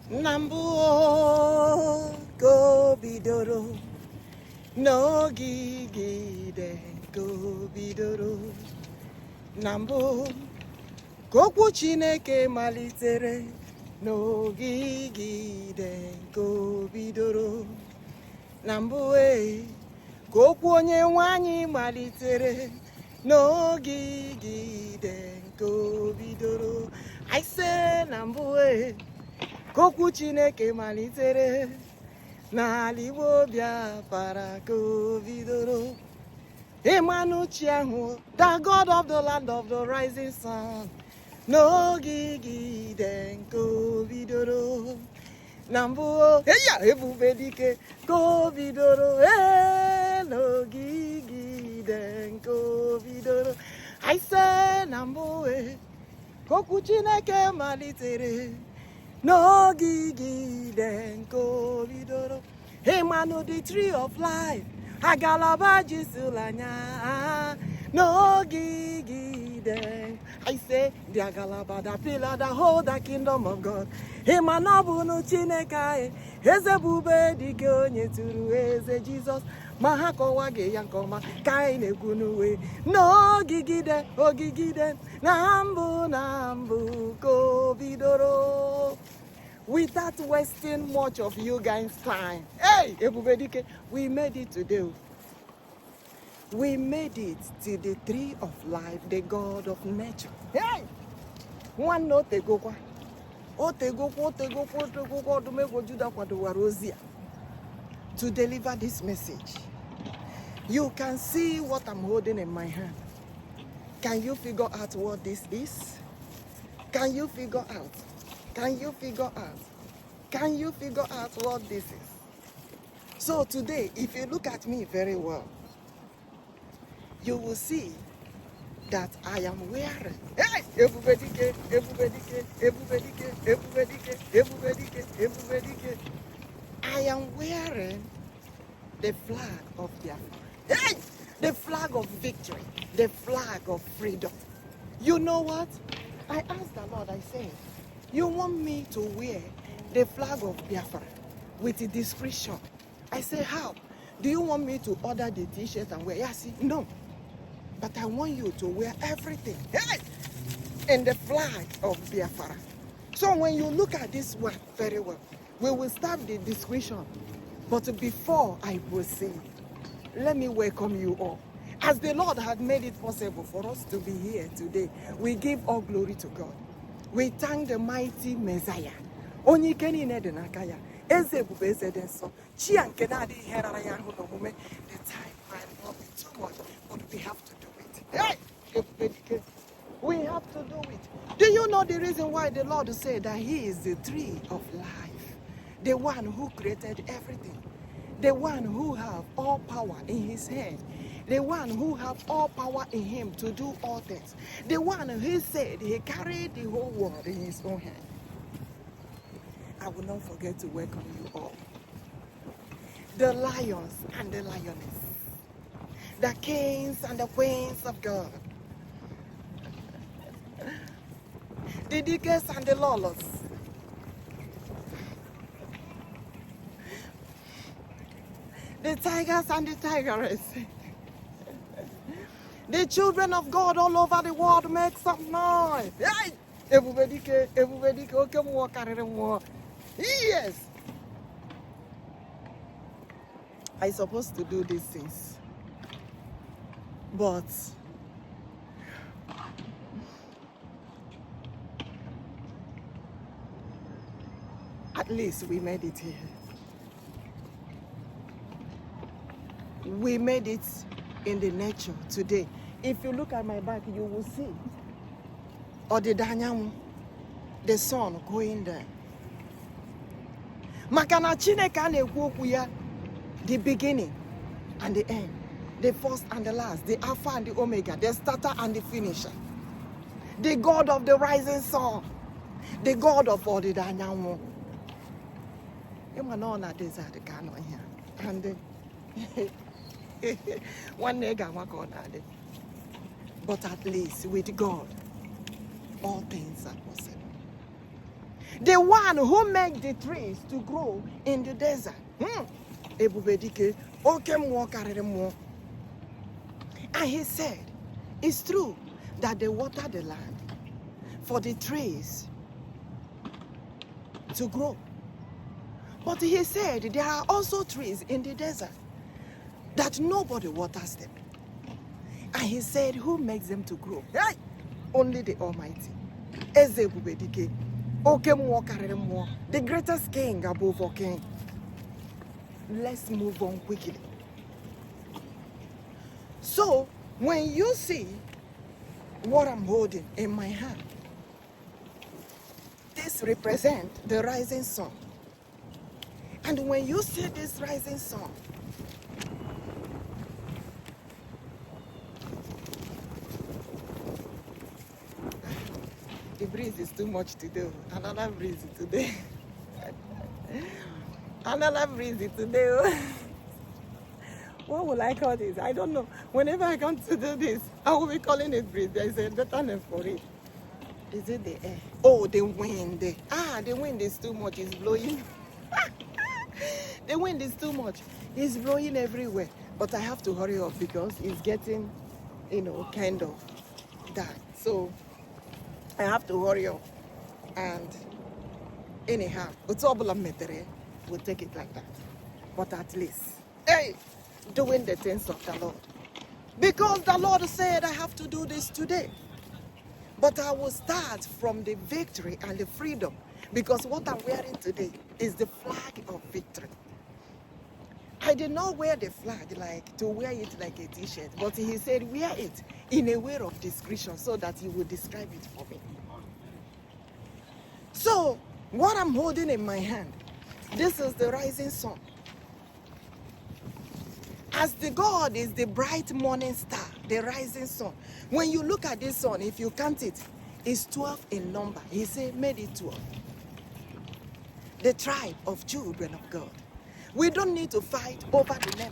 Nambu go bidoro no gigide go bidoro Nambu kokwu Chineke malitere no gigide go bidoro Nambu kokwu onye nwanyị malitere no gigide go bidoro I say Nambu kokwu Chineke malitere n'ala Igbo Biafra go bidoro Emanuchi ahụ the God of the land of the rising sun n'ogigide go bidoro na mbụ eya ebubedike go bidoro n'ogigide go bidoro I say na mbụ kokwu Chineke malitere n'ogigide go bidoro Emanu the tree of life agalaba jisulanya n'ogigide I say the agalaba the pillar that hold the kingdom of God Emanabunu Chineke eze ebubedike onye tụrụ eze Jesus ma ha kọwage ya nke ọma ka anyị na-ekwu n'uwe n'ogigide ogigide na mbụ go bidoro without wasting much of you guys' time. Hey, ebubedike, we made it today. We made it to the tree of life, the God of nature. Hey! One note go kwa. To deliver this message. You can see what I'm holding in my hand. Can you figure out what this is? Can you figure out? Can you figure out? Can you figure out what this is? So today, if you look at me very well, you will see that I am wearing. Hey! Ebubedike, ebubedike, ebubedike, ebubedike, ebubedike, ebubedike. I am wearing the flag of Biafra. Hey! The flag of victory, the flag of freedom. You know what? I asked the Lord, I said, you want me to wear the flag of Biafra with a description? I say, how? Do you want me to order the t-shirt and wear? Yes, no. But I want you to wear everything. Hey! In the flag of Biafra. So when you look at this one very well, we will start the description. But before I proceed, let me welcome you all. As the Lord had made it possible for us to be here today, we give all glory to God. We thank the mighty Messiah. Onye keni ne de nakaya. Eze bube eze denso. Chi anke na adi herara ya hu no mume. The time might not be too much, but we have to do it. Hey! We have to do it. Do you know the reason why the Lord said that He is the tree of life? The one who created everything. The one who have all power in His hand. The one who have all power in Him to do all things. The one who said He carried the whole world in His own hand. I will not forget to welcome you all. The lions and the lioness. The kings and the queens of God. The diggers and the lawless. The tigers and the tigeress. The children of God all over the world make some noise. Hey! Ebubedike, ebubedike, oke mwo karịrị mwo. Yes! I'm supposed to do these things. But at least we made it here. We made it in the nature today. If you look at my back, you will see the sun going there. Makana Chineke na-ekwu okwu ya, the beginning and the end, the first and the last, the Alpha and the Omega, the starter and the finisher, the God of the rising sun, the God of all the anyanwụ. You know na desert KANU here, and one nigga work on that. But at least with God, all things are possible. The one who makes the trees to grow in the desert. Ebubedike, and he said, it's true that they water the land for the trees to grow. But he said there are also trees in the desert that nobody waters them. And he said, who makes them to grow? Hey! Only the Almighty. Ezebubedike, the greatest king above all king. Let's move on quickly. So, when you see what I'm holding in my hand, this represents the rising sun. And when you see this rising sun, the breeze is too much today. Another breeze today. Another breeze today. What will I call this? I don't know. Whenever I come to do this, I will be calling it breeze. There is a better name for it. Is it the air? Oh, the wind. The wind is too much. It's blowing. The wind is too much. It's blowing everywhere. But I have to hurry up because it's getting, kind of dark. So I have to hurry up. And anyhow, we'll take it like that. But at least, hey, doing the things of the Lord. Because the Lord said I have to do this today. But I will start from the victory and the freedom. Because what I'm wearing today is the flag of victory. I did not wear the flag to wear it like a t-shirt. But he said wear it in a way of discretion so that he will describe it for me. So, what I'm holding in my hand, this is the rising sun. As the God is the bright morning star, the rising sun. When you look at this sun, if you count it, it's 12 in number. He said, made it 12. The tribe of children of God. We don't need to fight over the name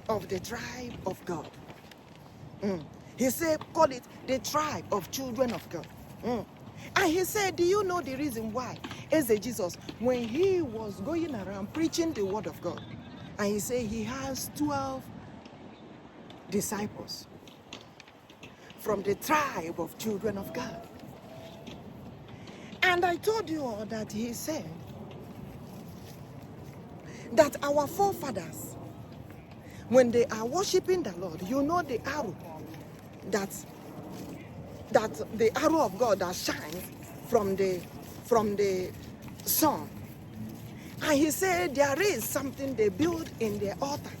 of the tribe of God. He said, call it the tribe of children of God. And he said, do you know the reason why? As Jesus, when he was going around preaching the word of God, and he said he has 12 disciples from the tribe of children of God. And I told you all that he said that our forefathers, when they are worshiping the Lord, you know the arrow, that the arrow of God that shines from the sun. And he said there is something they build in their altar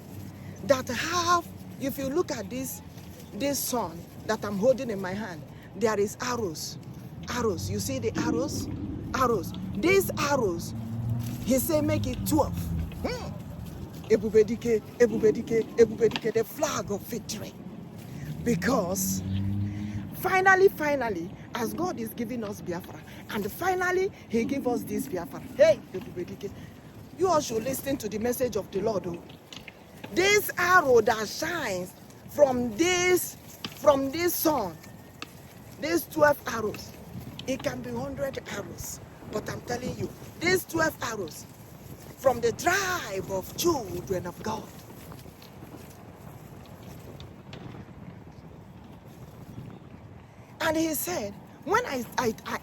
that have, if you look at this sun that I'm holding in my hand, there is arrows. Arrows. You see the arrows? Arrows. These arrows, he said make it 12. Ebubedike, ebubedike, ebubedike, the flag of victory. Because finally, as God is giving us Biafra, and finally he gave us this Biafra. Hey, ebubedike, you all should listen to the message of the Lord. This arrow that shines from this sun, these 12 arrows, it can be 100 arrows. But I'm telling you, these 12 arrows from the tribe of children of God. And he said, when I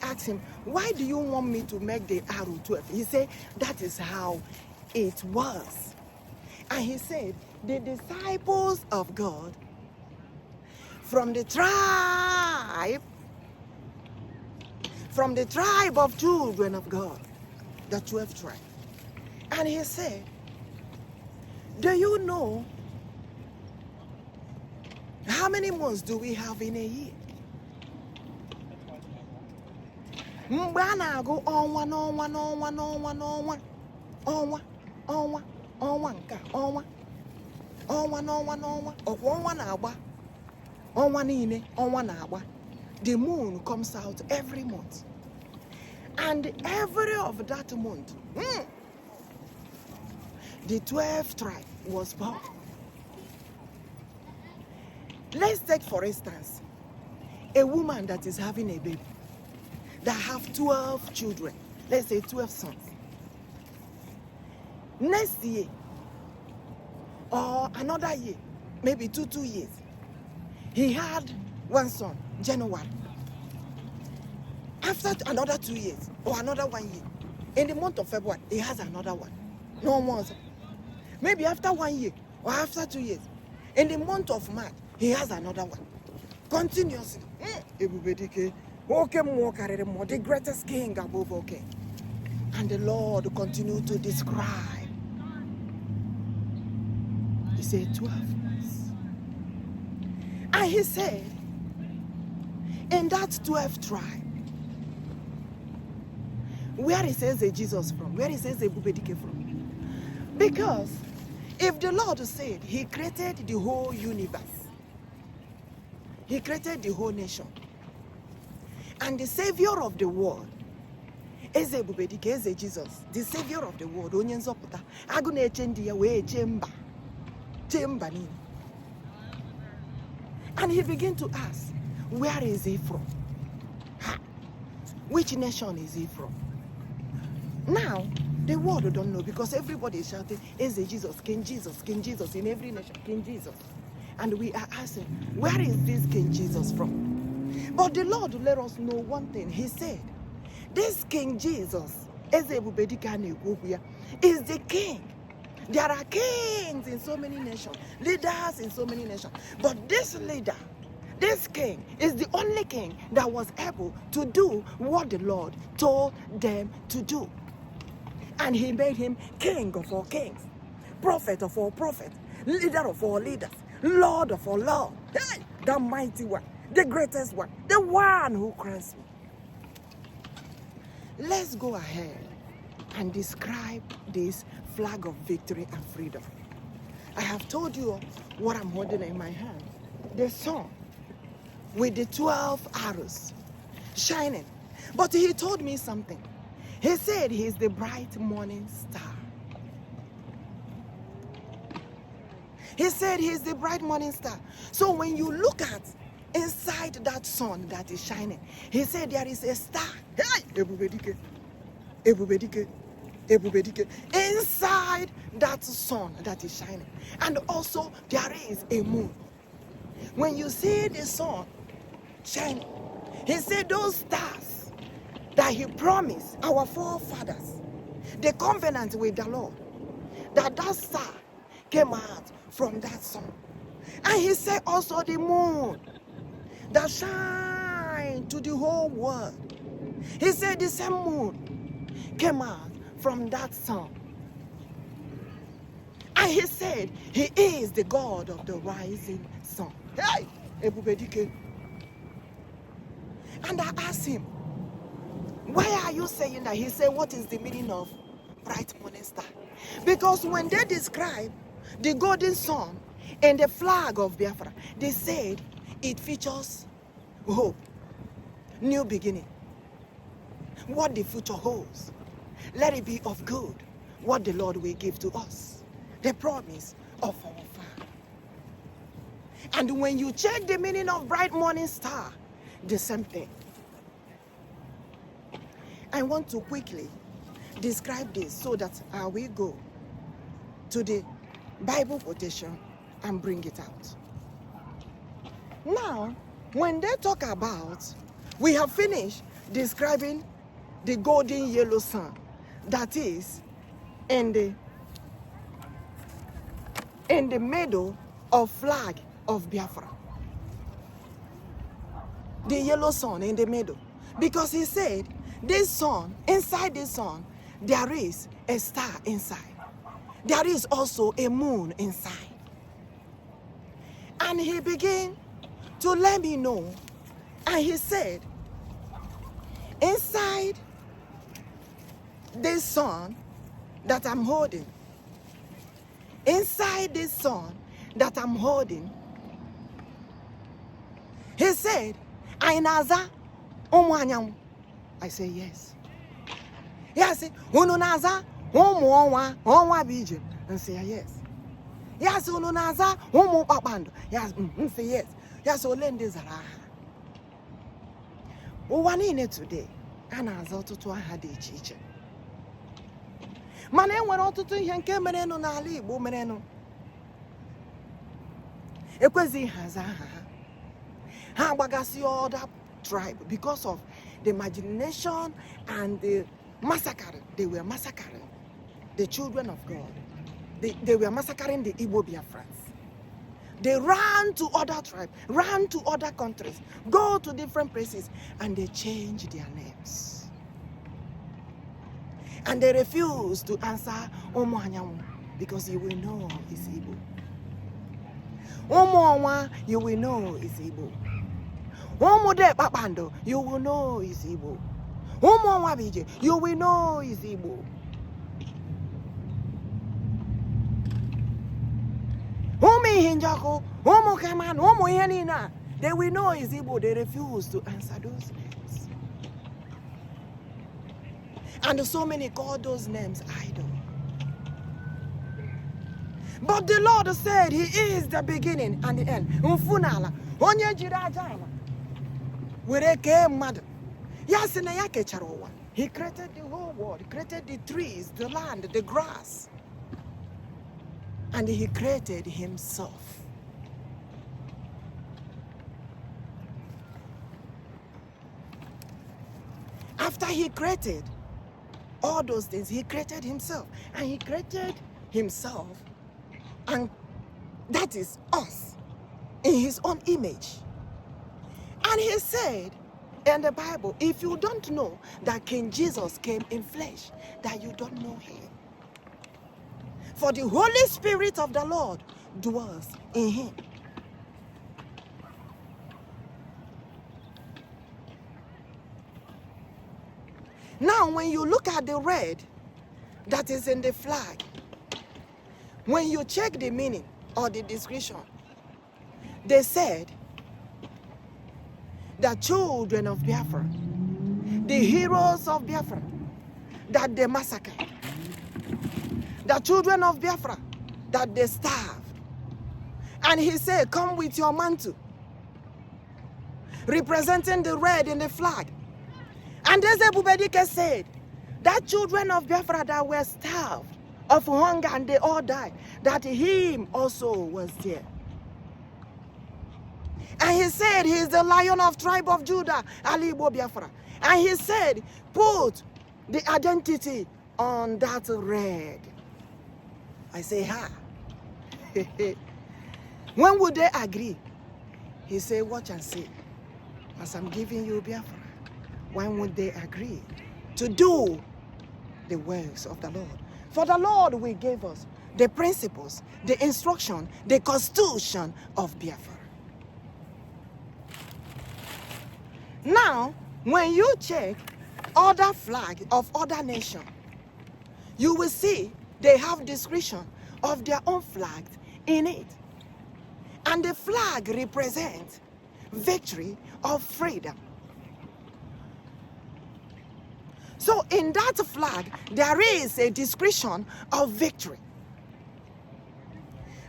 asked him, why do you want me to make the arrow 12? He said, that is how it was. And he said, the disciples of God from the tribe of children of God, the 12th tribe. And he said, do you know how many months do we have in a year? Mgbe a na-agụ ọnwa nke ọnwa ọkwa ọnwa na-agba ọnwa niile ọnwa na-agba. The moon comes out every month, and every of that month the 12th tribe was born. Let's take for instance a woman that is having a baby. that have 12 children, let's say 12 sons. Next year, or another year, maybe two years, he had one son, January. After another 2 years, or another 1 year, in the month of February, he has another one. No more. Maybe after 1 year, or after 2 years, in the month of March, he has another one. Continuously. Ebubedike, the greatest king above all king. And the Lord continued to describe. He said 12. And he said, in that 12th tribe, where he says a Jesus from, where he says a ebubedike from. Because if the Lord said he created the whole universe, he created the whole nation, and the savior of the world is a ebubedike, is a Jesus, the savior of the world, onye nzọpụta, agụ na-eche ndị ya wee chee mba niile. And he began to ask, where is he from? Which nation is he from? Now, the world don't know, because everybody is shouting, is a Jesus, King Jesus, King Jesus, in every nation, King Jesus. And we are asking, where is this King Jesus from? But the Lord let us know one thing. He said, this King Jesus is the king. There are kings in so many nations, leaders in so many nations. But this leader, this king, is the only king that was able to do what the Lord told them to do. And he made him king of all kings, prophet of all prophets, leader of all leaders, Lord of all lords. Hey, the mighty one, the greatest one, the one who crowns me. Let's go ahead and describe this flag of victory and freedom. I have told you what I'm holding in my hand. The sun with the 12 arrows shining. But he told me something. He said he's the bright morning star. He said he's the bright morning star. So when you look at inside that sun that is shining, he said there is a star. Hey, ebubedike, ebubedike, ebubedike. Inside that sun that is shining. And also there is a moon. When you see the sun shining, he said those stars that he promised our forefathers, the covenant with the Lord, that star came out from that sun. And he said also the moon that shine to the whole world. He said the same moon came out from that sun. And he said he is the God of the rising sun. Hey, ebubedike. And I asked him, why are you saying that? He said, what is the meaning of bright morning star? Because when they describe the golden sun and the flag of Biafra, they said it features hope, new beginning, what the future holds. Let it be of good, what the Lord will give to us, the promise of our Father. And when you check the meaning of bright morning star, the same thing. I want to quickly describe this so that we go to the Bible quotation and bring it out. Now, when they talk about, we have finished describing the golden yellow sun that is in the middle of flag of Biafra. The yellow sun in the middle. Because he said, this sun, inside this sun, there is a star inside. There is also a moon inside. And he began to let me know, and he said, inside this sun that I'm holding, inside this sun that I'm holding, he said, Ainaza Omwanyam. I say yes. Yes, Ununaza Omwa Bije. And say yes. Yes, Ununaza Omo Papando. Yes, say yes. Yes, Olende Zara. Uwanine today. a na-aza ọtụtụ aha dị iche iche. Mana enwere ọtụtụ ihe nke merenụ n'ala Igbo merenụ. Ekwezi haza aha ha. Ha agbagasi other tribe because of the margination and the massacre. They were massacring the children of God. They were massacring the Igbo Biafrans. They ran to other tribes, ran to other countries, go to different places, and they changed their names. And they refused to answer Omo Anyanwu because you will know it's Igbo. Omo Onwa, you will know it's Igbo. Omo De Papando, you will know it's Igbo. Omo Onwa Bije, you will know it's Igbo. NJOKU, KANU, they will know is Igbo. They refuse to answer those names. And so many call those names idol. But the Lord said He is the beginning and the end. Mfunala, onye jirajana, wereke mad. Yasina yake charowa. He created the whole world. He created the trees, the land, the grass. And He created Himself. After He created all those things, He created Himself. And He created Himself, and that is us, in His own image. And He said in the Bible, if you don't know that King Jesus came in flesh, that you don't know Him. For the Holy Spirit of the Lord dwells in Him. Now, when you look at the red that is in the flag, when you check the meaning or the description, they said the children of Biafra, the heroes of Biafra, that they massacred. The children of Biafra, that they starved. And He said, come with your mantle, representing the red in the flag. And as ebubedike said, that children of Biafra that were starved of hunger and they all died, that Him also was there. And He said, He is the Lion of tribe of Judah, Igbo Biafra. And He said, put the identity on that red. I say, ha. When would they agree? He said, watch and see. As I'm giving you Biafra, when would they agree to do the works of the Lord? For the Lord will give us the principles, the instruction, the constitution of Biafra. Now, when you check other flag of other nation, you will see they have description of their own flag in it. And the flag represents victory of freedom. So in that flag, there is a description of victory.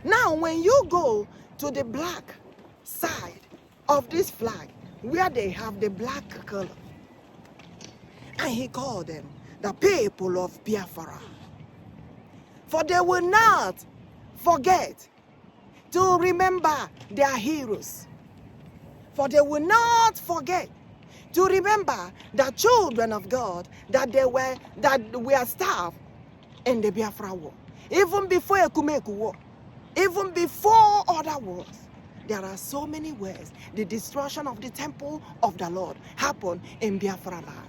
Now, when you go to the black side of this flag, where they have the black color, and He called them the people of Biafra. For they will not forget to remember their heroes. For they will not forget to remember the children of God that were starved in the Biafra war. Even before Ekumeku war, even before other wars, there are so many ways the destruction of the temple of the Lord happened in BiafraLand.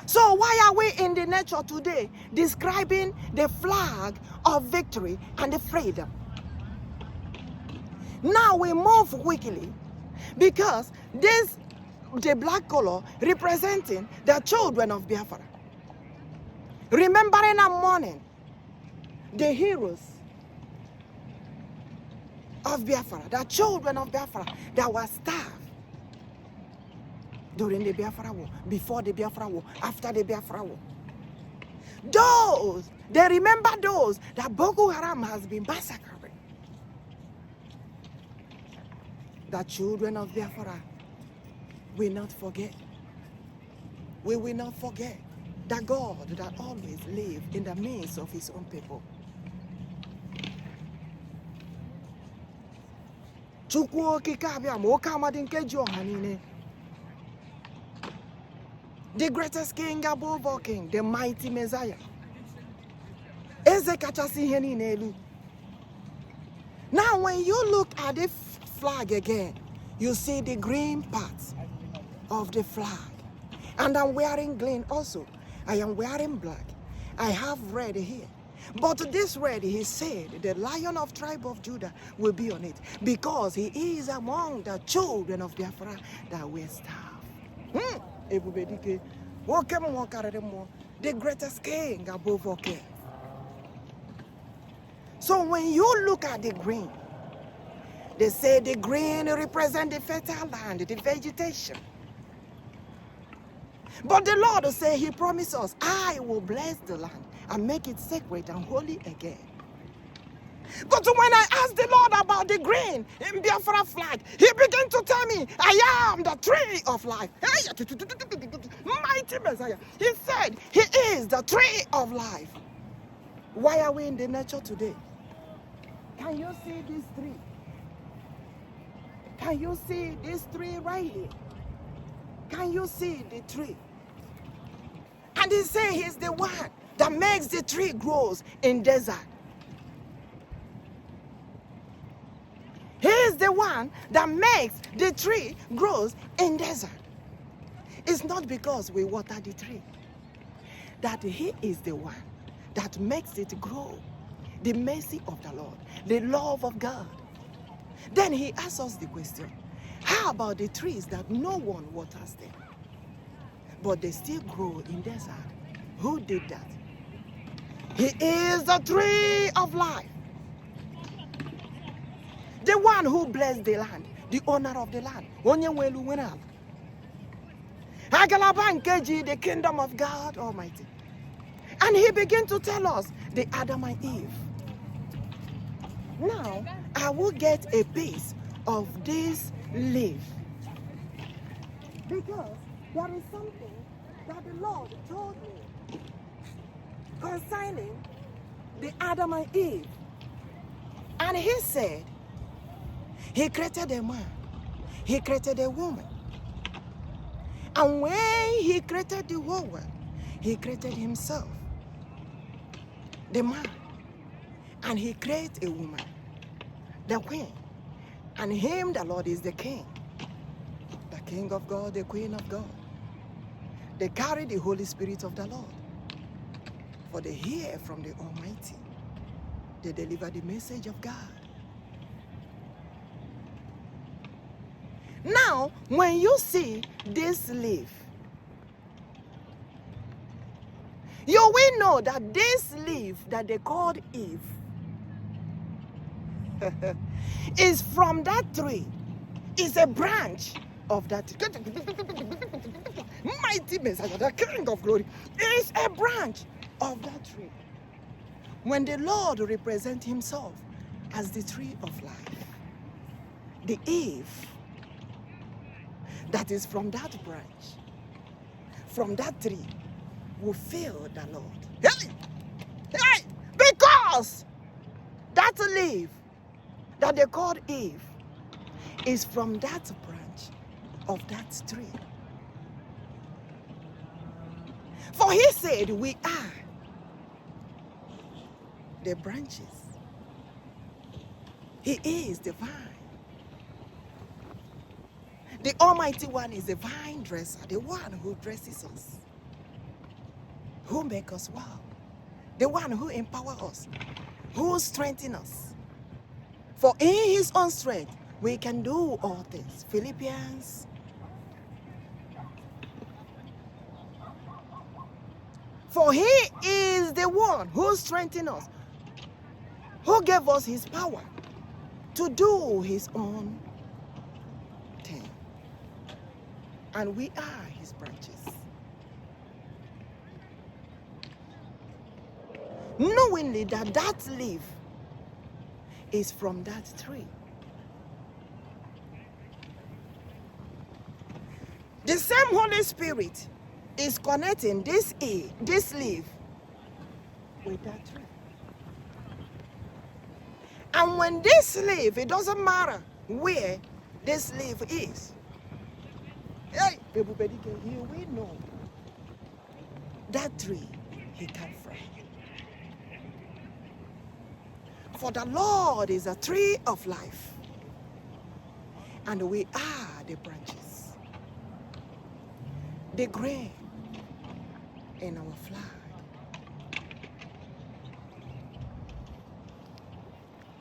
So why are we in the nature today describing the flag of victory and the freedom? Now we move quickly because the black color representing the children of Biafra. Remembering and mourning the heroes of Biafra, the children of Biafra that were starved during the Biafra war, before the Biafra war, after the Biafra war. They remember those that bokoharam has been massacring. the children of Biafra will not forget. We will not forget the God that always lived in the midst of his own people. Chukwuokikeabiam, OHAMADIKE, the greatest king above all king, the mighty Messiah. Now when you look at the flag again, you see the green part of the flag. And I'm wearing green also. I am wearing black. I have red here. But this red, he said, the Lion of tribe of Judah will be on it, because he is among the children of Biafra that wear staff. Ebubedike, the greatest king above all kings. So when you look at the green, they say the green represents the fertile land, the vegetation. But the Lord will say, he promised us, I will bless the land and make it sacred and holy again. But when I asked the Lord about the green in Biafra flag, he began to tell me, I am the tree of life. Mighty Messiah. He said, he is the tree of life. Why are we in the nature today? Can you see this tree? Can you see this tree right here? Can you see the tree? And he said he's the one that makes the tree grows in desert. He is the one that makes the tree grows in desert. It's not because we water the tree, that he is the one that makes it grow. The mercy of the Lord, the love of God. Then he asks us the question, how about the trees that no one waters them, but they still grow in desert? Who did that? He is the tree of life. The one who blessed the land, the owner of the land. The kingdom of God Almighty. And he began to tell us the Adam and Eve. Now, I will get a piece of this leaf, because there is something that the Lord told me concerning the Adam and Eve. And he said, he created a man, he created a woman. And when he created the woman, he created himself, the man. And he created a woman, the queen. And him, the Lord, is the king. The king of God, the queen of God. They carry the Holy Spirit of the Lord. For they hear from the Almighty. They deliver the message of God. Now, when you see this leaf, you will know that this leaf that they called Eve is from that tree. Is a branch of that mighty Messiah, the King of glory, is a branch of that tree. When the Lord represents himself as the tree of life, the Eve that is from that branch, from that tree, will feel the Lord. Hey! Hey! Because that leaf that they called Eve is from that branch of that tree. For he said, we are the branches. He is the vine. The Almighty One is the vine dresser, the one who dresses us, who makes us well, the one who empowers us, who strengthens us. For in his own strength, we can do all things. Philippians. For he is the one who strengthens us, who gave us his power to do his own thing. And we are his branches. Knowingly that that leaf is from that tree. The same Holy Spirit is connecting this leaf with that tree. And when this leaf, it doesn't matter where this leaf is, hey, ebubedike, you will know that tree he came from. For the Lord is a tree of life, and we are the branches, the grain in our flag,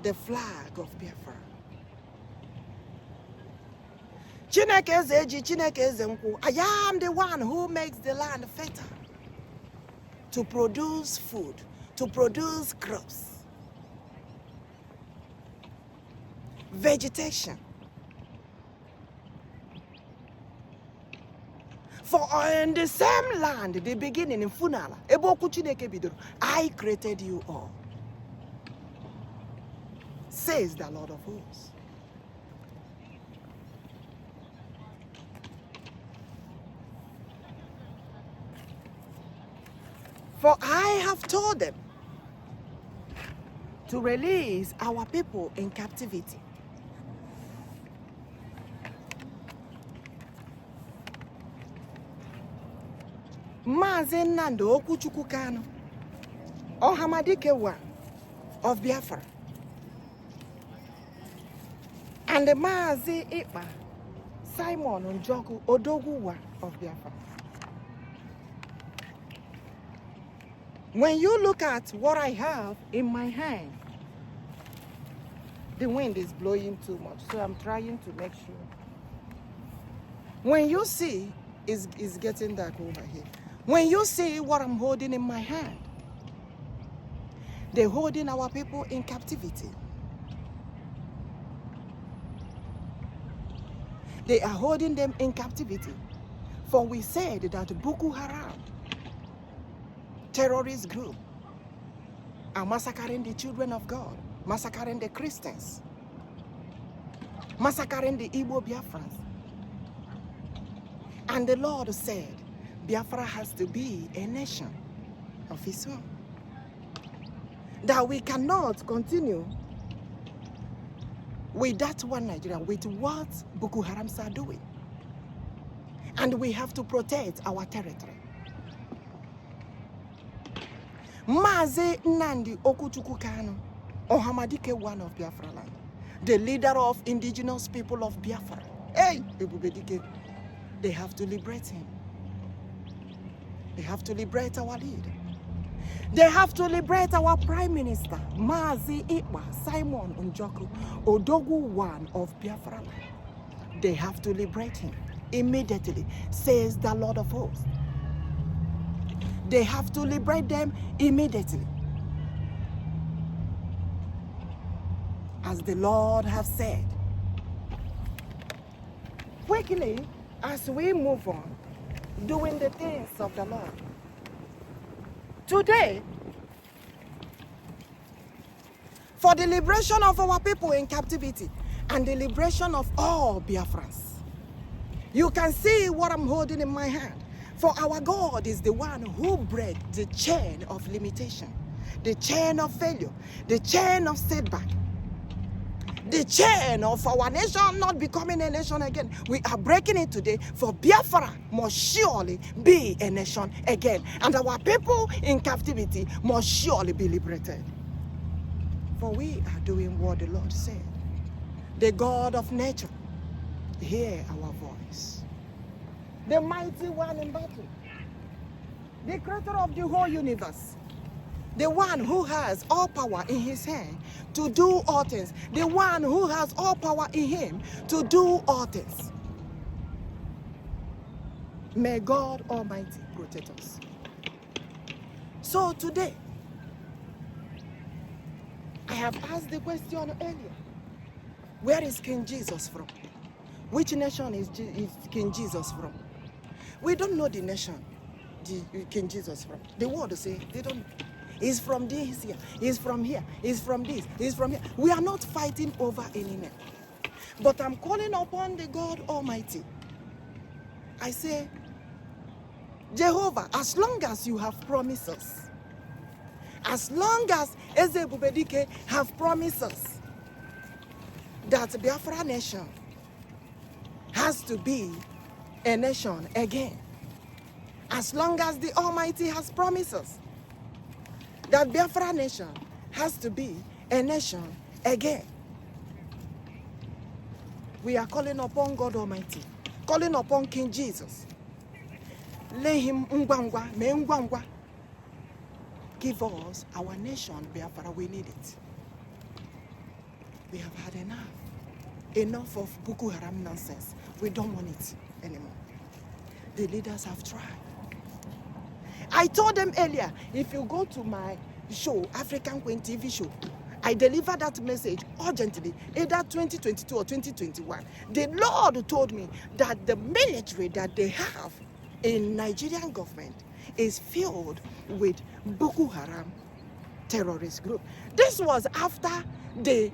the flag of Biafra. I am the one who makes the land fertile to produce food, to produce crops, vegetation. For in the same land, the beginning in Funala, I created you all, says the Lord of hosts. For I have told them to release our people in captivity. MAZI Chukwuokikeabiam, OHAMADIKE of Biafra, and the MAZI EKPA, NJOKU, ODOGWU of Biafra. When you look at what I have in my hand, the wind is blowing too much, so I'm trying to make sure. When you see, it's getting dark over here. When you see what I'm holding in my hand, they're holding our people in captivity. They are holding them in captivity. For we said that bokoharam, terrorist group, are massacring the children of God, massacring the Christians, massacring the Igbo Biafrans. And the Lord said, Biafra has to be a nation of its own. That we cannot continue with that one Nigeria, with what Boko Harams are doing. And we have to protect our territory. MAZI Nnamdi Chukwuokikeabiam, OHAMADIKE one of BiafraLand, the leader of indigenous people of Biafra. Hey, ebubedike, they have to liberate him. They have to liberate our leader. They have to liberate our Prime Minister, MAZI NJOKU, ODOGWU one of BiafraLand. They have to liberate him immediately, says the Lord of hosts. They have to liberate them immediately. As the Lord has said. Quickly, as we move on, doing the things of the Lord. Today, for the liberation of our people in captivity and the liberation of all Biafrans, you can see what I'm holding in my hand. For our God is the one who breaks the chain of limitation, the chain of failure, the chain of setback, the chain of our nation not becoming a nation again. We are breaking it today, for Biafra must surely be a nation again. And our people in captivity must surely be liberated. For we are doing what the Lord said. The God of nature, hear our voice. The mighty one in battle, the creator of the whole universe, the one who has all power in his hand to do all things, the one who has all power in him to do all things. May God Almighty protect us. So today, I have asked the question earlier, where is King Jesus from? Which nation is King Jesus from? We don't know the nation King Jesus from. The world say they don't know. He's from this here, he's from here, he's from this, he's from here. We are not fighting over any name. But I'm calling upon the God Almighty I say, Jehovah, as long as you have promised us, as long as ebubedike have promised us that the Biafra nation has to be a nation again, as long as the Almighty has promised us that Biafra nation has to be a nation again, we are calling upon God Almighty, calling upon King Jesus. Lay him ngwangwa, me ngwangwa. Give us our nation, Biafra. We need it. We have had enough. Enough of bokoharam nonsense. We don't want it anymore. The leaders have tried. I told them earlier, if you go to my show, African Queen TV show, I delivered that message urgently, either 2022 or 2021. The Lord told me that the military that they have in Nigerian government is filled with Boko Haram terrorist group. This was after the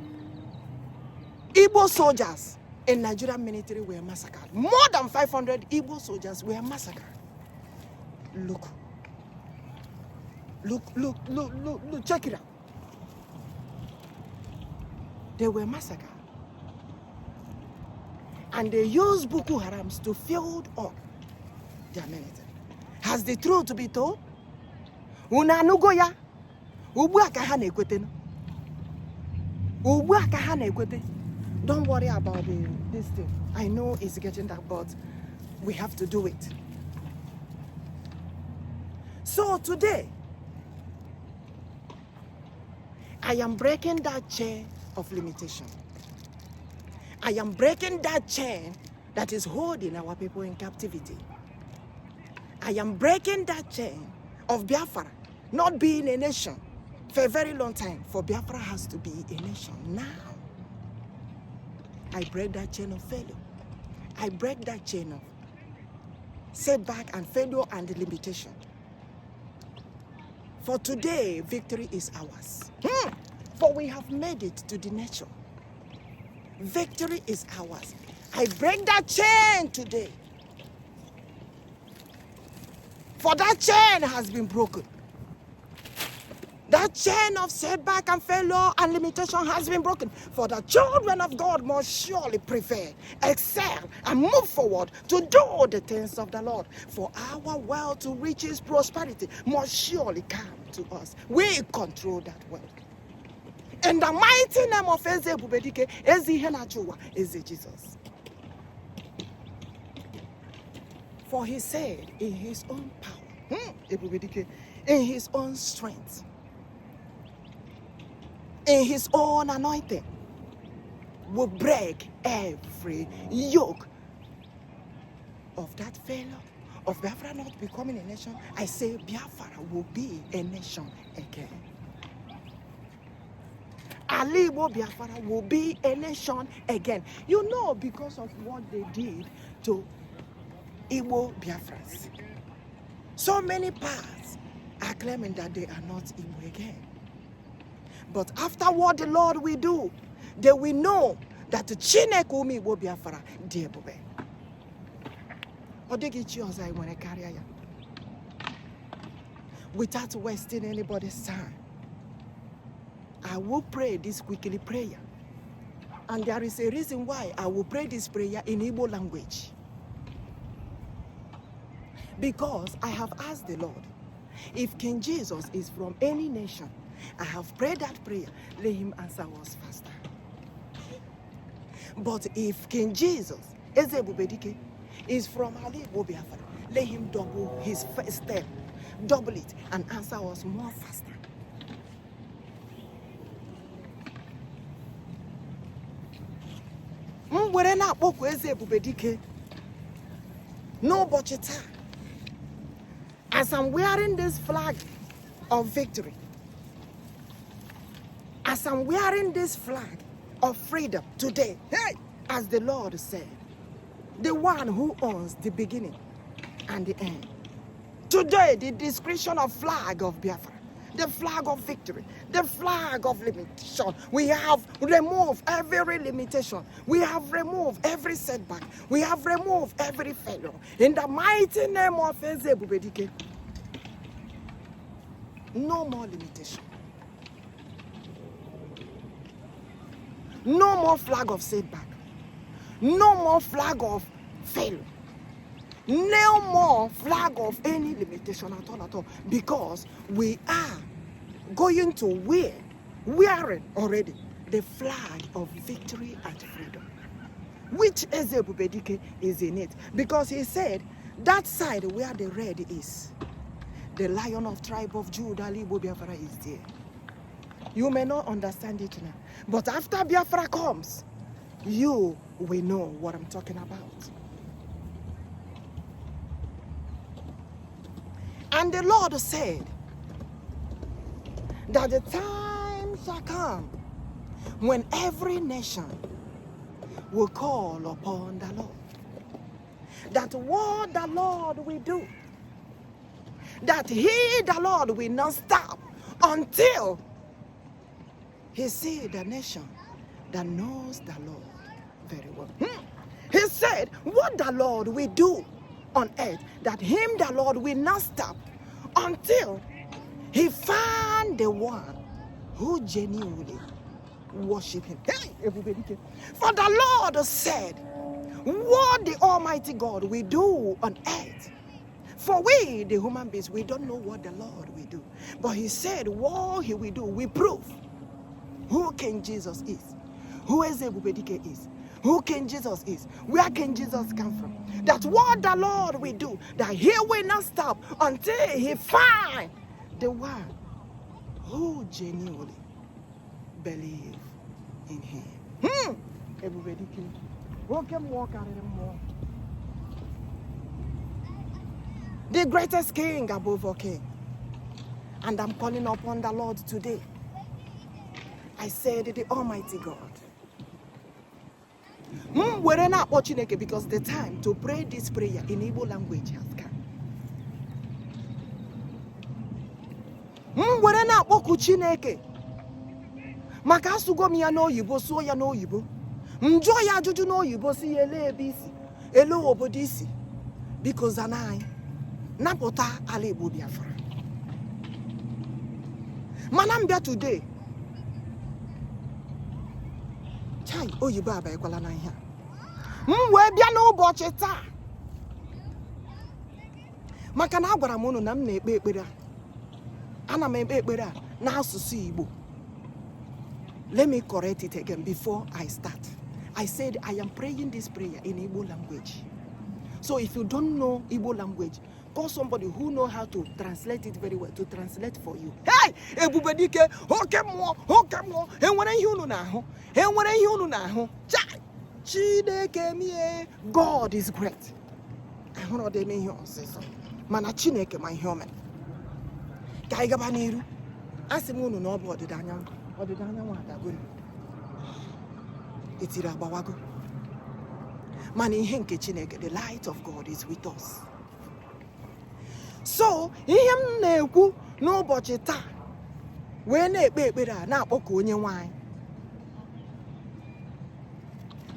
Igbo soldiers in Nigerian military were massacred. More than 500 Igbo soldiers were massacred. Look, check it out. They were massacred. And they used Boko Harams to fill up their military. Has the truth to be told? Unanugoya. Don't worry about this thing. I know it's getting that, but we have to do it. So today, I am breaking that chain of limitation. I am breaking that chain that is holding our people in captivity. I am breaking that chain of Biafra not being a nation for a very long time. For Biafra has to be a nation now. I break that chain of failure. I break that chain of setback and failure and limitation. For today, victory is ours. For we have made it to the nation. Victory is ours. I break that chain today. For that chain has been broken. That chain of setback and failure and limitation has been broken. For the children of God must surely prevail, excel, and move forward to do the things of the Lord. For our wealth to riches, prosperity must surely come to us. We control that wealth. In the mighty name of ebubedike, is Jesus. For he said in his own power, in his own strength, in his own anointing, will break every yoke of that failure, of Biafra not becoming a nation. I say Biafra will be a nation again. Igbo Biafra will be a nation again. You know, because of what they did to Igbo Biafrans. So many parts are claiming that they are not Igbo again. But after what the Lord will do, they will know that the Chineke umi Igbo Biafra dear bobe. Without wasting anybody's time, I will pray this weekly prayer. And there is a reason why I will pray this prayer in Igbo language. Because I have asked the Lord, if King Jesus is from any nation, I have prayed that prayer, let him answer us faster. But if King Jesus, ebubedike, is from Igbo Biafra, let him double his first step, double it, and answer us more faster. No bochita. As I'm wearing this flag of victory, as I'm wearing this flag of freedom today, hey, as the Lord said, the one who owns the beginning and the end. Today, the description of flag of Biafra, the flag of victory, the flag of limitation. We have removed every limitation. We have removed every setback. We have removed every failure. In the mighty name of ebubedike. No more limitation. No more flag of setback. No more flag of failure. No more flag of any limitation at all. Because we are going to wearing already the flag of victory and freedom. Which ebubedike is in it. Because he said, that side where the red is, the Lion of tribe of Judah, Biafra, is there. You may not understand it now. But after Biafra comes, you will know what I'm talking about. And the Lord said that the time shall come when every nation will call upon the Lord. That what the Lord will do, that he, the Lord, will not stop until he see the nation that knows the Lord very well. He said, what the Lord will do on earth, that him, the Lord, will not stop until he find the one who genuinely worship him. Hey, everybody. For the Lord said, what the Almighty God will do on earth. For we, the human beings, we don't know what the Lord will do. But he said, what he will do, we prove who King Jesus is, who ebubedike is, who King Jesus is, where King Jesus come from. That's what the Lord will do, that he will not stop until he find the one who genuinely believe in him. Ebubedike. The greatest king above all king. And I'm calling upon the Lord today. I said the Almighty God. We're not watching it because the time to pray this prayer in Igbo language has come. We're not watching Chineke. Makasugo mi ya no yibo, so ya no yibo. Enjoy ya juju no yibo, si ele ebisi, ele obodisi. Because anai. Napota ale Igbo Biafra. Manambia today. Chai oyibo aba ekwala na ihe. We bia n'ụbọchị taa. Maka na agwara m unu na m na-ekpe ekpere a. Ana m ekpe ekpere a n'asụsụ Igbo. Let me correct it again before I start. I said I am praying this prayer in Igbo language. So if you don't know Igbo language, call somebody who know how to translate it very well to translate for you. Hey, ebubedike, okemo, enwere ihe unu na-ahụ. Enwere ihe unu na-ahụ. Chineke mie, God is great. Ahụrụ dị ihe ọsịsọ. Mana Chineke ma ihe ome. Ka anyị gaba n'iru. Asị m unu na ọ bụ ọdịda anyanwụ. Ọdịda anyanwụ adagoro. Etiri agbawago. Mana ihe nke Chineke, the light of God is with us. So, ihe m na-ekwu n'ụbọchị taa wee na-ekpe ekpere a na-akpọku onye nwanyị.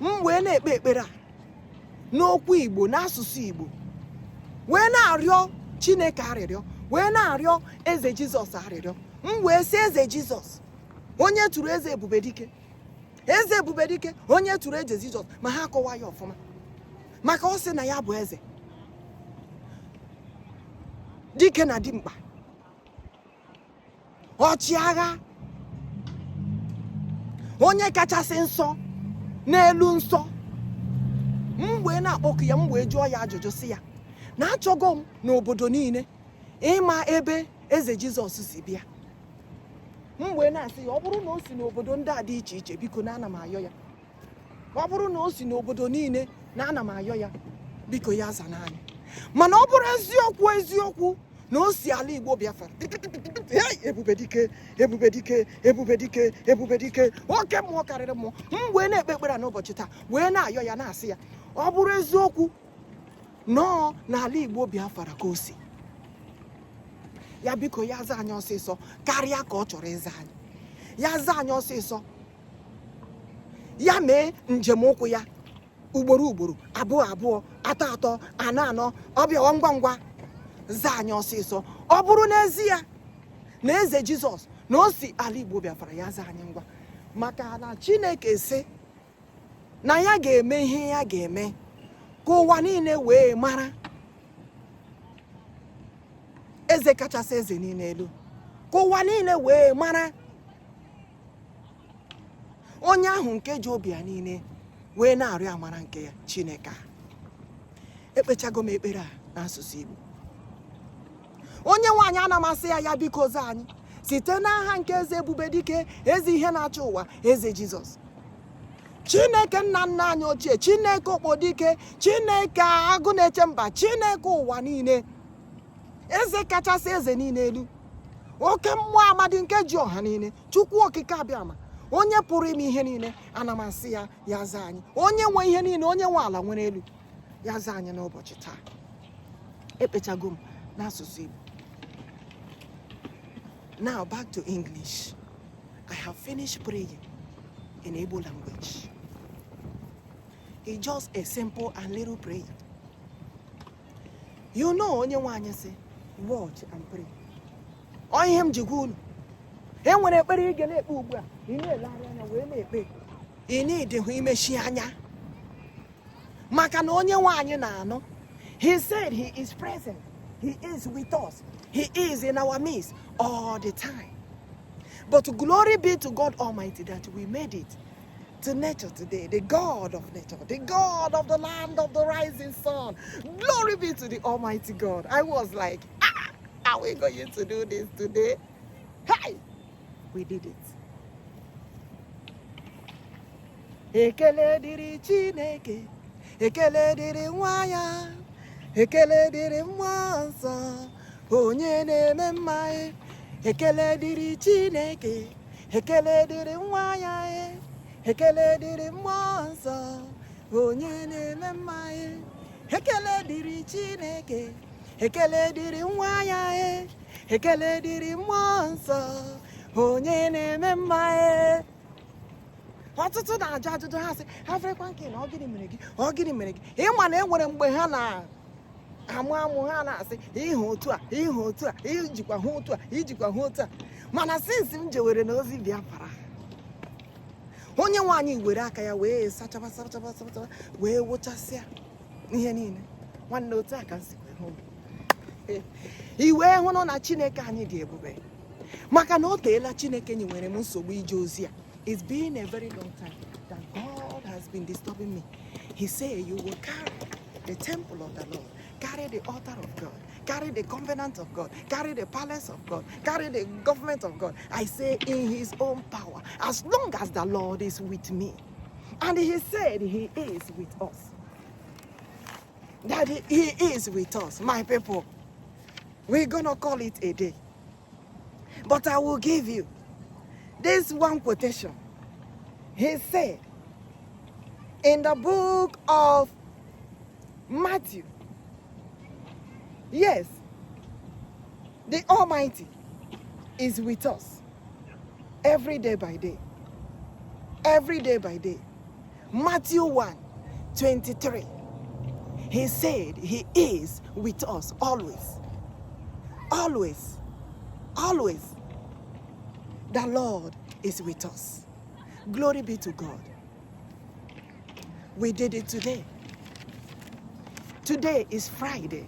M wee na-ekpe ekpere a n'okwu Igbo, n'asụsụ Igbo. Wee na-arịọ Chineke arịrịọ, wee na-arịọ eze Jizọs arịrịọ. M wee sị eze Jizọs, onye tụrụ eze ebubedike. Eze ebubedike, onye tụrụ eze Jizọs, ma ha akọwa ya ọfụma. Maka ọ sị na ya bụ eze. Dike na dimkpa. Ọchịagha. Onye kachasị nsọ n'elu nsọ. M wee na-akpọku ya, m wee jụọ ya ajụjụ sị ya, na achọgo m n'obodo niile ịma ebe eze Jizọs si bịa. M wee na-asị ya, ọ bụrụ na o si n'obodo ndị a dị iche iche, biko na ana m ayọ ya. Ọ bụrụ na o si n'obodo niile na ana m ayọ ya, biko ya aza n'anya. Mana ọ bụrụ eziokwu na o si ala Igbo Biafra. Hey, ebubedike. Oke mmụọ karịrị mmụọ. M wee na-ekpe ekpere n'ụbọchị taa, wee na-ayọ ya na-asị ya, ọ bụrụ eziokwu nọ n'ala Igbo Biafra ka o si. ya biko ya za anyị ọsịsọ karịa ka ọ chọrọ ịza anyị. Ya za anyị ọsịsọ. Ya mee njem ụkwụ ya ugboro ugboro, abụọ abụọ, atọ atọ, anọ anọ, ọ bịawa ngwa ngwa za anyị ọsịsọ. Ọ bụrụ n'ezie na eze Jizọs na o si ala Igbo Biafra, ya za anyị ngwa, maka na Chineke sị na ya ga-eme ihe ya ga-eme ka ụwa niile wee mara eze kachasị eze niile elu, ka ụwa niile wee mara onye ahụ nke ji obi ya niile wee na-arịọ amara nke ya, Chineke. Ekpechago m ekpere a n'asụsụ Igbo. Onye nwaanyị anamasị ya, ya biko za anyị site n'aha nke eze ebubedike, eze ihe na-achị ụwa, eze Jizọs. Chineke nna nna anyị ochie, Chineke okpodike, Chineke agụ na-eche mba, Chineke ụwa niile, eze kachasị eze niile elu, oke mmụọ amadi nke ji ọha niile, Chukwuokikeabiama, onye pụrụ ime ihe niile, ana m asị ya, ya za anyị. Onye nwe ihe niile, onye nwe ala nwere elu, ya za anyị n'ụbọchị taa. Ekpechago m n'asụsụ Igbo. Now back to English. I have finished praying in Igbo language. It's just a simple and little prayer. You know, onye nwanyị say, watch and pray. Onye m jigulu. E nwere ekpere ị ga na-ekpe ugbu a, ị na-elegharị anya wee na-ekpe. Ị need hụ imechi anya. Maka na onye nwanyị na-anụ. He said he is present. He is with us. He is in our midst all the time. But glory be to God Almighty that we made it to nature today, the God of nature, the God of the land of the rising sun. Glory be to the Almighty God. I was like, are we going to do this today? Hey, we did it. Ekele diri Chineke, ekele diri nwa ya, ekele diri mmụọ nsọ, onye na-eme mma. Ekele diri Chineke, ekele diri nwa ya, ekele diri mmụọ nsọ, onye na-eme mma. Ekele diri Chineke, ekele diri nwa ya, ekele diri mmụọ nsọ, onye na-eme mma. Ọtụtụ na-ajụ ajụjụ, ha sị, ha ferekwa nke na ọ gịnị mere gị, ọ gịnị mere gị. Ịma na e nwere mgbe ha na-amụ ha na-asị, ihe otu a, ihe otu a, ijikwa hụ otu a, ijikwa hụ otu a. Mana since m jewere n'ozi Biafra, onye nwaanyị were aka ya wee sachaba wee wụchasịa ihe niile. Nwanne otu a ka nsi hụ iwe hụrụ na Chineke anyị dị ebube, maka na o teela Chineke nyewere m nsogbu ije ozi a. It's been a very long time that God has been disturbing me. He said, you will carry the temple of the Lord, carry the altar of God, carry the covenant of God, carry the palace of God, carry the government of God. I say in his own power, as long as the Lord is with me. And he said he is with us. That he is with us, my people. We're going to call it a day. But I will give you this one quotation. He said in the book of Matthew, yes, the Almighty is with us every day by day. Every day by day. Matthew 1:23. He said he is with us always. Always. Always. The Lord is with us. Glory be to God. We did it today. Today is Friday.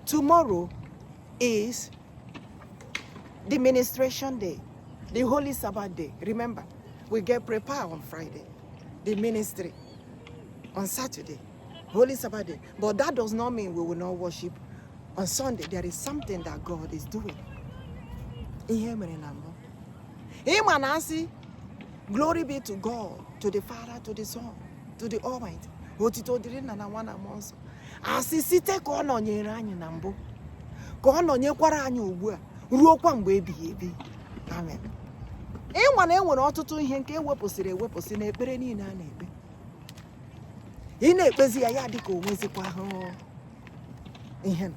Tomorrow is the ministration day, the Holy Sabbath day. Remember, we get prepared on Friday, the ministry on Saturday, Holy Sabbath day. But that does not mean we will not worship on Sunday. There is something that God is doing. Glory be to God, to the Father, to the Son, to the Almighty. Asị site ka ọ nọnyere anyị na mbụ, ka ọ nọnyekwara anyị ugbu a ruokwa mgbe ebighị ebi. Amen. Ịnwa na enwere ọtụtụ ihe nke ewepụsị na ekpere niile a na-ekpe. Ị na-ekpezi ya dịka onwezikwa ahụ ihe.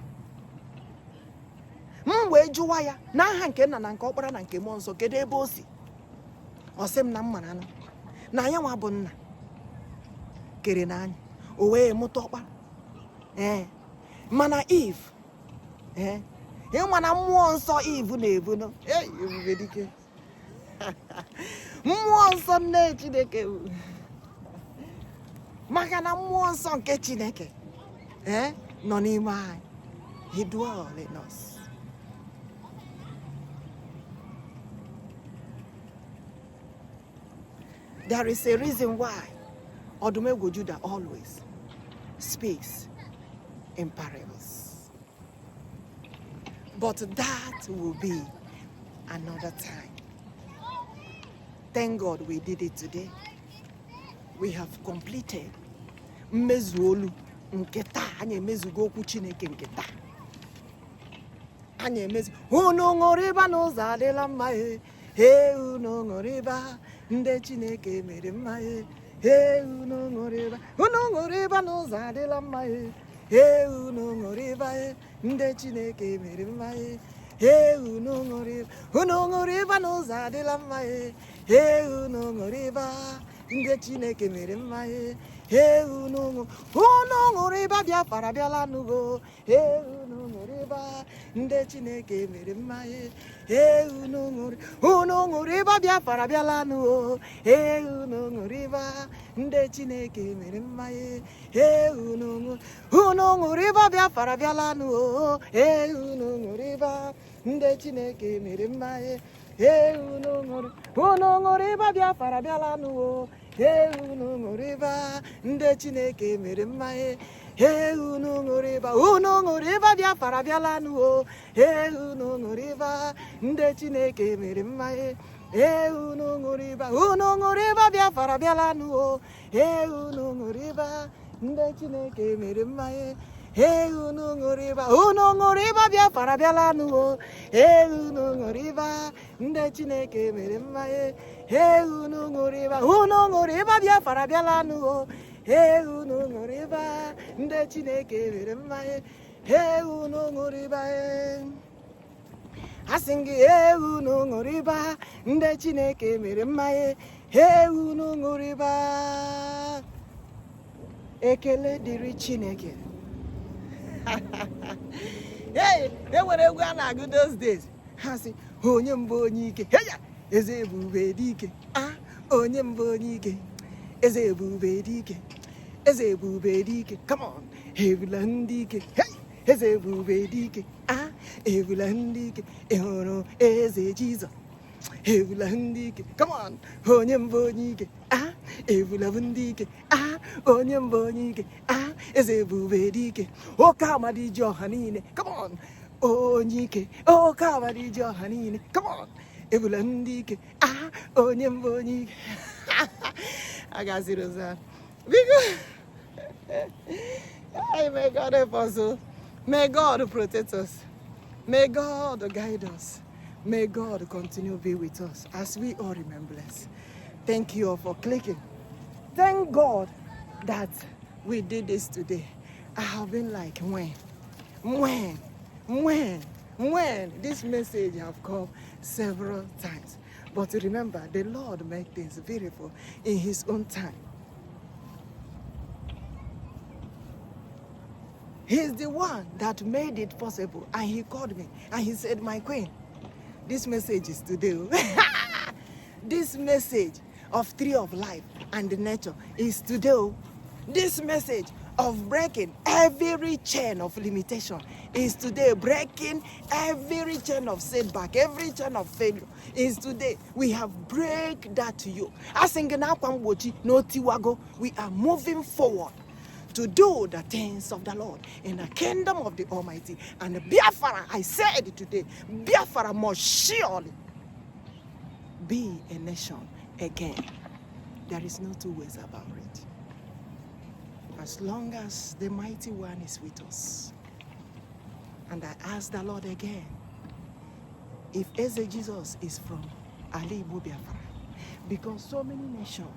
wee jụwa ya n'aha nke nna na nke ọkpara na nke mmụọ nsọ kedu ebe o si? Ọ sị m na mma na anyị nwa bụ nna kere na anyị o wee mụta ọkpara. Mana Eve ịma na mmụọ nsọ Eve na-ebu no ebubedike mmụọ nsọ nne Chineke maka na mmụọ nsọ nke Chineke nọ n'ime anyị. He dwells in us. There is a reason why Odumegwu Judah always speaks in parables. But that will be another time. Thank God we did it today. We have completed mmezuolu nke taa. Anyị emezugo okwu Chineke nke taa. Anyị emezu unu ṅụrịba n'ụzọ adịla mma unu ṅụrịba ndị Chineke mere mma unu ṅụrịba n'ụzọ adịla mma unu ṅụrịba ndị Chineke mere mma unu ṅụrịba n'ụzọ adịla mma unu ṅụrịba ndị Chineke mere mma unu ṅụrịba Biafra bịala n'ugo unu ṅụrịba ndị Chineke mere mma unu ṅụrịba Biafra bịala n'ugo unu ṅụrịba ndị Chineke mere mma unu ṅụrịba Biafra bịala n'ugo unu ṅụrịba ndị Chineke mere mma unu ṅụrịba Biafra bịala n'ugo unu ṅụrịba ndị Chineke mere mma unu ṅụrịba Biafra bịala n'ugo unu ṅụrịba ndị Chineke mere mma unu ṅụrịba Biafra bịala n'ugo unu ṅụrịba ndị Chineke mere mma unu ṅụrịba Biafra bịala n'ugo unu ṅụrịba ndị Chineke mere mma unu ṅụrịba Biafra bịala n'ugo unu ṅụrịba ndị Chineke mere mma unu ṅụrịba asị gị unu ṅụrịba ndị Chineke mere mma unu ṅụrịba. Ekele dịrị Chineke. Enwere egwu a na-agụ those days. Ha sị onye mbụ onye ike eze ebubedike onye mbụ onye ike eze ebubedike eze ebubedike. Come on, ebula ndị ike eze ebubedike ebula ndị ike ị hụrụ eze Jizọs ebula ndị ike. Come on, onye mbụ onye ike ebula ndị ike onye mbụ onye ike eze ebubedike oke amadi ji ọha niile. Come on, onye ike oke amadi ji ọha niile. Come on, ebula ndị ike onye mbụ onye ike. Agaziri ụzọ because may God help us. May God protect us. May God guide us. May God continue to be with us as we all remember us. Thank you all for clicking. Thank God that we did this today. I have been like, when this message have come several times. But remember, the Lord makes things beautiful in His own time. He's the one that made it possible. And He called me and He said, my queen, this message is today. This message of tree of life and nature is today. This message of breaking every chain of limitation is today. Breaking every chain of setback, every chain of failure is today. We have break that to you. We are moving forward to do the things of the Lord in the kingdom of the Almighty. And Biafra, I said today, Biafra must surely be a nation again. There is no two ways about it. As long as the mighty one is with us. And I ask the Lord again, if Eze Jesus is from Ali Igbo Biafra, because so many nations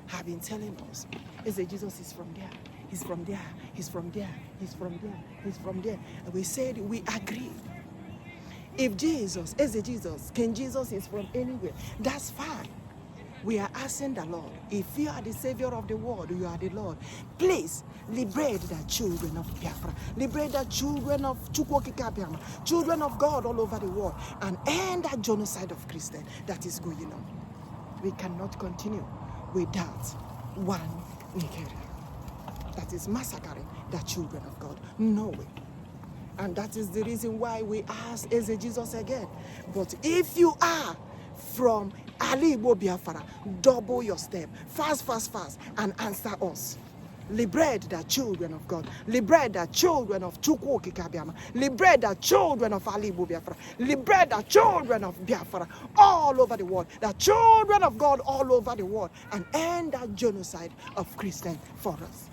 have been telling us, Eze Jesus is from there, he's from there, he's from there, he's from there, he's from there. And we said we agree. If Jesus is a Jesus, King Jesus is from anywhere, that's fine. We are asking the Lord, if you are the Savior of the world, you are the Lord, please liberate the children of Biafra, liberate the children of Chukwuokikeabiam, children of God all over the world, and end that genocide of Christians that is going on. We cannot continue without one Nigeria that is massacring the children of God. No way. And that is the reason why we ask Eze Jesus again. But if you are from Igbo Biafra, double your step. Fast, fast, fast, and answer us. Liberate the children of God. Liberate the children of Chukwuokikeabiam. Liberate the children of Igbo Biafra. Liberate the children of Biafra all over the world. The children of God all over the world. And end that genocide of Christians for us.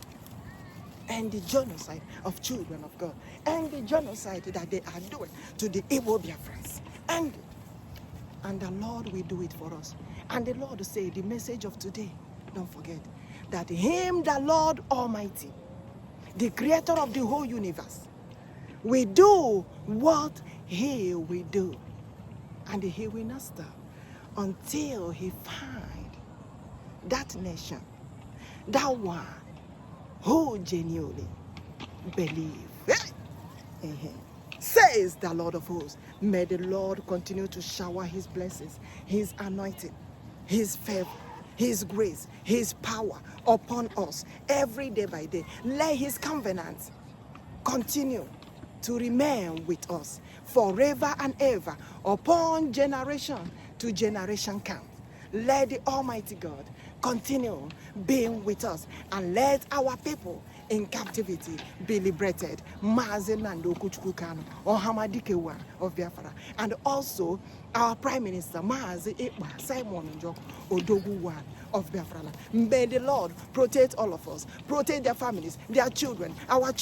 And the genocide of children of God. And the genocide that they are doing to the Igbo Biafrans. And the Lord will do it for us. And the Lord say, the message of today, don't forget, that Him, the Lord Almighty, the creator of the whole universe, will do what He will do. And He will not stop until He find that nation, that one who genuinely believe. Says the Lord of hosts. May the Lord continue to shower His blessings, His anointing, His favor, His grace, His power upon us every day by day. Let His covenant continue to remain with us forever and ever upon generation to generation count. Let the Almighty God continue being with us, and let our people in captivity be liberated. Mesn and OHAMADIKE of Biafra, and also our Prime Minister EKPA Simon NJOKU ODOGWU of BiafraLand. May the Lord protect all of us, protect their families, their children, our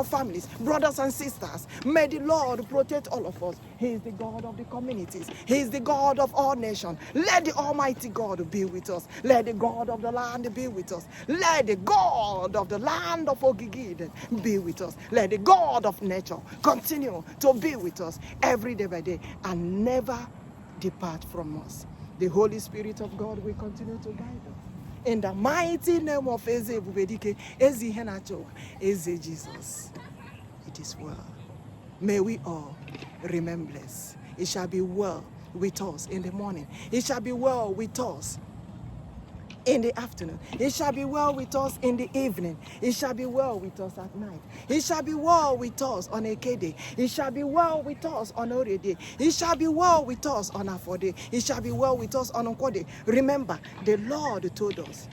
families, brothers and sisters. May the Lord protect all of us. He is the God of the communities. He is the God of all nations. Let the Almighty God be with us. Let the God of the land be with us. Let the God of the land of Ogigid be with us. Let the God of nature continue to be with us every day by day and never depart from us. The Holy Spirit of God will continue to guide us. In the mighty name of Eze ebubedike, Eze Henacho, Eze Jesus, it is well. May we all remain blessed. It shall be well with us in the morning. It shall be well with us in the afternoon. It shall be well with us in the evening. It shall be well with us at night. It shall be well with us on a K-day. It shall be well with us on a day. It shall be well with us on a 4-day. It shall be well with us on a quarter. Remember, the Lord told us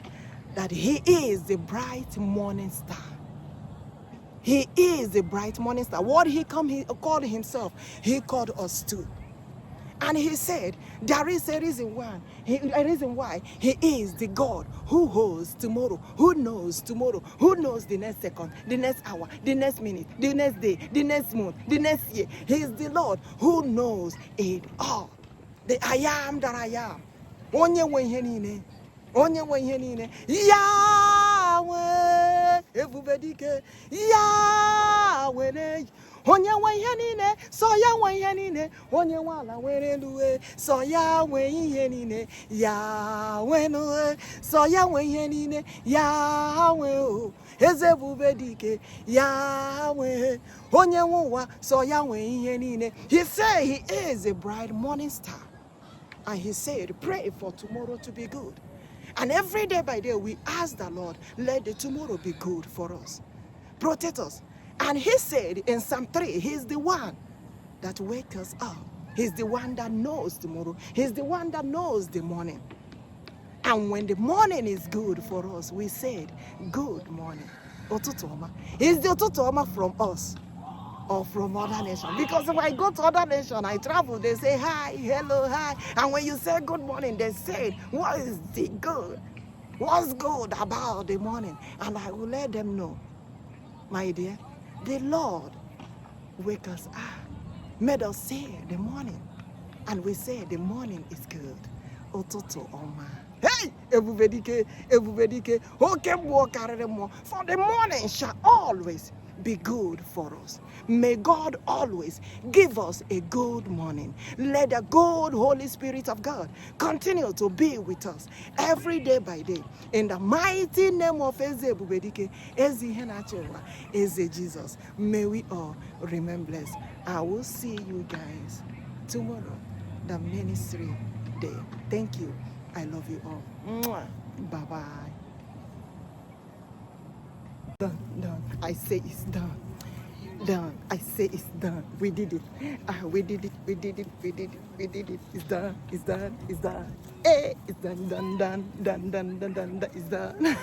that He is the bright morning star. He is the bright morning star. What He called Himself, He called us too. And He said, there is a reason why He is the God who holds tomorrow, who knows the next second, the next hour, the next minute, the next day, the next month, the next year. He is the Lord who knows it all. The I am that I am. Onye nwe ihe niile. Onye nwe ihe niile. Yahweh, ebubedike. Yahweh. Onye nwe ihe niile, so ya nwe ihe niile. Onye nwe ala nwere luwe, so ya nwe ihe niile. Yahweh no, so ya nwe ihe niile. Yahweh o, eze ebubedike. Yahweh, onye nwe ụwa, so ya nwe ihe niile. He said He is a bright morning star. And He said, pray for tomorrow to be good. And every day by day, we ask the Lord, let the tomorrow be good for us. Protect us. And He said in Psalm 3, He's the one that wakes us up. He's the one that knows tomorrow. He's the one that knows the morning. And when the morning is good for us, we said, good morning. Ụtụtụ ọma. Is the ụtụtụ ọma from us or from other nations? Because when I go to other nations, I travel, they say hi, hello, hi. And when you say good morning, they say, what is the good? What's good about the morning? And I will let them know, my dear, the Lord wake us up, made us say the morning. And we say the morning is good. Ụtụtụ ọma. Hey, ebubedike, ebubedike. For the morning shall always be good for us. May God always give us a good morning. Let the good Holy Spirit of God continue to be with us every day by day. In the mighty name of Eze Ebubedike, Eze Henachewa, Eze Jesus, may we all remain blessed. I will see you guys tomorrow, the ministry day. Thank you. I love you all. Mwah. Bye-bye. Done. I say it's done. Done. I say it's done. We did it. We did it. It's done. Hey, it's done. It's done.